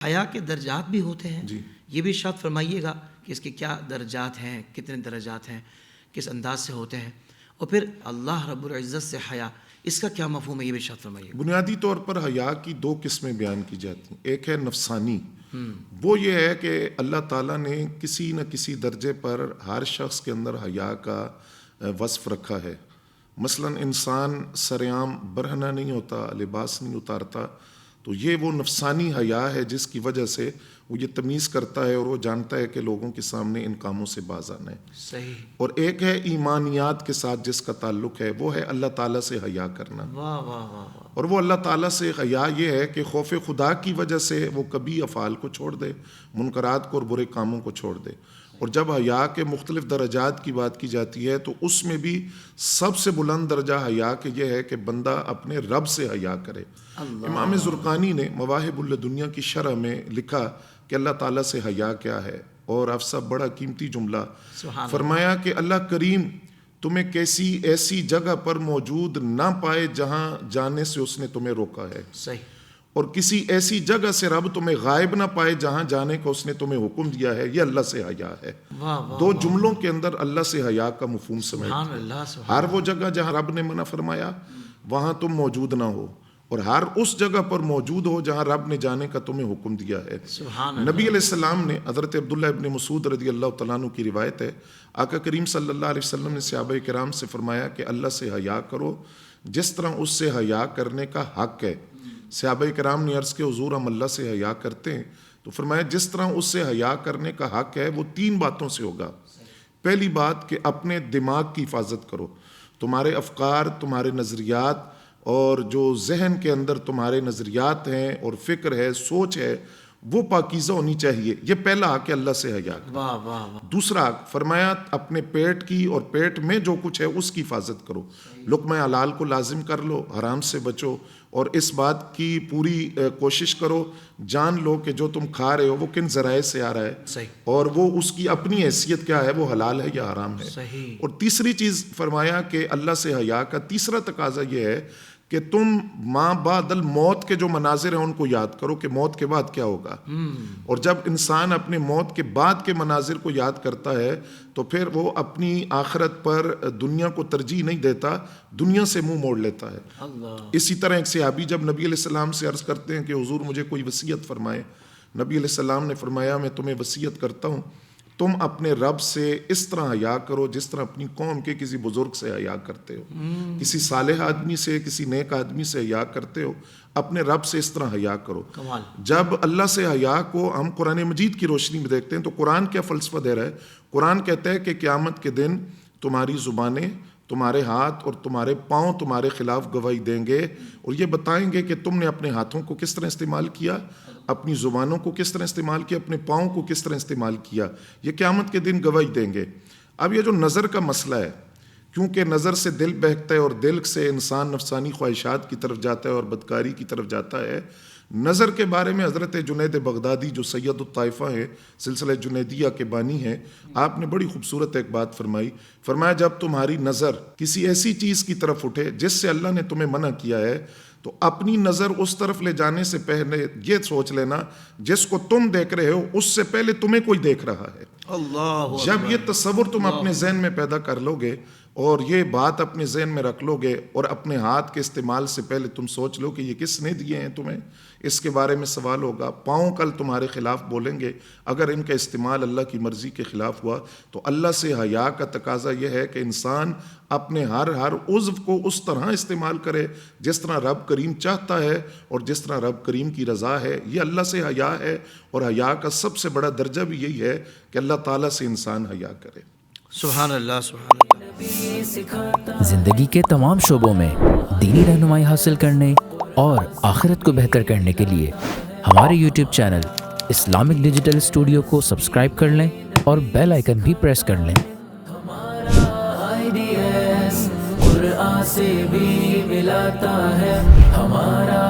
حیا کے درجات بھی ہوتے ہیں جی یہ بھی ارشاد فرمائیے گا کہ اس کے کیا درجات ہیں، کتنے درجات ہیں، کس انداز سے ہوتے ہیں، اور پھر اللہ رب العزت سے حیا اس کا کیا مفہوم ہے یہ بھی ارشاد فرمائیے گا۔ بنیادی طور پر حیا کی دو قسمیں بیان کی جاتی ہیں، ایک ہے نفسانی، وہ یہ ہے کہ اللہ تعالیٰ نے کسی نہ کسی درجے پر ہر شخص کے اندر حیا کا وصف رکھا ہے۔ مثلا انسان سرعام برہنہ نہیں ہوتا، لباس نہیں اتارتا، تو یہ وہ نفسانی حیا ہے جس کی وجہ سے وہ یہ تمیز کرتا ہے اور وہ جانتا ہے کہ لوگوں کے سامنے ان کاموں سے باز آنا ہے۔ صحیح۔ اور ایک ہے ایمانیات کے ساتھ جس کا تعلق ہے، وہ ہے اللہ تعالیٰ سے حیا کرنا۔ واہ واہ واہ واہ۔ اور وہ اللہ تعالیٰ سے حیا یہ ہے کہ خوف خدا کی وجہ سے وہ کبھی افعال کو چھوڑ دے، منکرات کو اور برے کاموں کو چھوڑ دے۔ اور جب حیا کے مختلف درجات کی بات کی جاتی ہے تو اس میں بھی سب سے بلند درجہ حیا کہ یہ ہے کہ بندہ اپنے رب سے حیا کرے۔ امام زرقانی نے مواہب الدنیا کی شرح میں لکھا کہ اللہ تعالیٰ سے حیا کیا ہے، اور افسا بڑا قیمتی جملہ فرمایا کہ اللہ کریم تمہیں کیسی ایسی جگہ پر موجود نہ پائے جہاں جانے سے اس نے تمہیں روکا ہے، صحیح، اور کسی ایسی جگہ سے رب تمہیں غائب نہ پائے جہاں جانے کو اس نے تمہیں حکم دیا ہے، یہ اللہ سے حیا ہے۔ دو جملوں کے اندر اللہ سے حیا کا مفہوم سمیت ہر وہ جگہ جہاں رب نے منع فرمایا وہاں تم موجود نہ ہو، اور ہر اس جگہ پر موجود ہو جہاں رب نے جانے کا تمہیں حکم دیا ہے۔ نبی علیہ السلام نے حضرت عبداللہ ابن مسعود رضی اللہ تعالیٰ عنہ کی روایت ہے، آقا کریم صلی اللہ علیہ وسلم نے صحابہ کرام سے فرمایا کہ اللہ سے حیا کرو جس طرح اس سے حیا کرنے کا حق ہے۔ صحابہ کرام نے عرض کہ حضور ہم اللہ سے حیا کرتے ہیں، تو فرمایا جس طرح اس سے حیا کرنے کا حق ہے وہ تین باتوں سے ہوگا۔ پہلی بات کہ اپنے دماغ کی حفاظت کرو، تمہارے افکار، تمہارے نظریات اور جو ذہن کے اندر تمہارے نظریات ہیں اور فکر ہے، سوچ ہے، وہ پاکیزہ ہونی چاہیے۔ یہ پہلا حق ہے اللہ سے حیا کرو۔ دوسرا حق فرمایا اپنے پیٹ کی اور پیٹ میں جو کچھ ہے اس کی حفاظت کرو، لقمہ حلال کو لازم کر لو، حرام سے بچو، اور اس بات کی پوری کوشش کرو، جان لو کہ جو تم کھا رہے ہو وہ کن ذرائع سے آ رہا ہے، اور وہ اس کی اپنی حیثیت کیا ہے، وہ حلال ہے یا حرام ہے۔ اور تیسری چیز فرمایا کہ اللہ سے حیا کا تیسرا تقاضا یہ ہے کہ تم ماں بعد الموت کے جو مناظر ہیں ان کو یاد کرو کہ موت کے بعد کیا ہوگا۔ اور جب انسان اپنے موت کے بعد کے مناظر کو یاد کرتا ہے تو پھر وہ اپنی آخرت پر دنیا کو ترجیح نہیں دیتا، دنیا سے منہ موڑ لیتا ہے۔ اسی طرح ایک صحابی جب نبی علیہ السلام سے عرض کرتے ہیں کہ حضور مجھے کوئی وصیت فرمائے، نبی علیہ السلام نے فرمایا میں تمہیں وصیت کرتا ہوں تم اپنے رب سے اس طرح حیا کرو جس طرح اپنی قوم کے کسی بزرگ سے حیا کرتے ہو، کسی صالح آدمی سے، کسی نیک آدمی سے حیا کرتے ہو، اپنے رب سے اس طرح حیا کرو۔ جب اللہ سے حیا کو ہم قرآن مجید کی روشنی میں دیکھتے ہیں تو قرآن کیا فلسفہ دے رہا ہے؟ قرآن کہتا ہے کہ قیامت کے دن تمہاری زبانیں، تمہارے ہاتھ اور تمہارے پاؤں تمہارے خلاف گواہی دیں گے، اور یہ بتائیں گے کہ تم نے اپنے ہاتھوں کو کس طرح استعمال کیا، اپنی زبانوں کو کس طرح استعمال کیا، اپنے پاؤں کو کس طرح استعمال کیا۔ یہ قیامت کے دن گواہی دیں گے۔ اب یہ جو نظر کا مسئلہ ہے، کیونکہ نظر سے دل بہکتا ہے اور دل سے انسان نفسانی خواہشات کی طرف جاتا ہے اور بدکاری کی طرف جاتا ہے۔ نظر کے بارے میں حضرت جنید بغدادی جو سید الطائفہ ہیں، سلسلہ جنیدیہ کے بانی ہیں، آپ نے بڑی خوبصورت ایک بات فرمائی۔ فرمایا جب تمہاری نظر کسی ایسی چیز کی طرف اٹھے جس سے اللہ نے تمہیں منع کیا ہے تو اپنی نظر اس طرف لے جانے سے پہلے یہ سوچ لینا جس کو تم دیکھ رہے ہو اس سے پہلے تمہیں کوئی دیکھ رہا ہے۔ جب یہ تصور تم اپنے ذہن میں پیدا کر لو گے اور یہ بات اپنے ذہن میں رکھ لو گے، اور اپنے ہاتھ کے استعمال سے پہلے تم سوچ لو کہ یہ کس نے دیے ہیں تمہیں، اس کے بارے میں سوال ہوگا۔ پاؤں کل تمہارے خلاف بولیں گے اگر ان کا استعمال اللہ کی مرضی کے خلاف ہوا۔ تو اللہ سے حیا کا تقاضا یہ ہے کہ انسان اپنے ہر عضو کو اس طرح استعمال کرے جس طرح رب کریم چاہتا ہے اور جس طرح رب کریم کی رضا ہے۔ یہ اللہ سے حیا ہے، اور حیا کا سب سے بڑا درجہ بھی یہی ہے کہ اللہ تعالیٰ سے انسان حیا کرے۔ سبحان اللہ، سبحان اللہ۔ زندگی کے تمام شعبوں میں دینی رہنمائی حاصل کرنے اور آخرت کو بہتر کرنے کے لیے ہمارے YouTube channel Islamic digital studio کو سبسکرائب کر لیں اور بیل آئیکن بھی پریس کر لیں۔ قرآن سے بھی ملاتا ہے ہمارا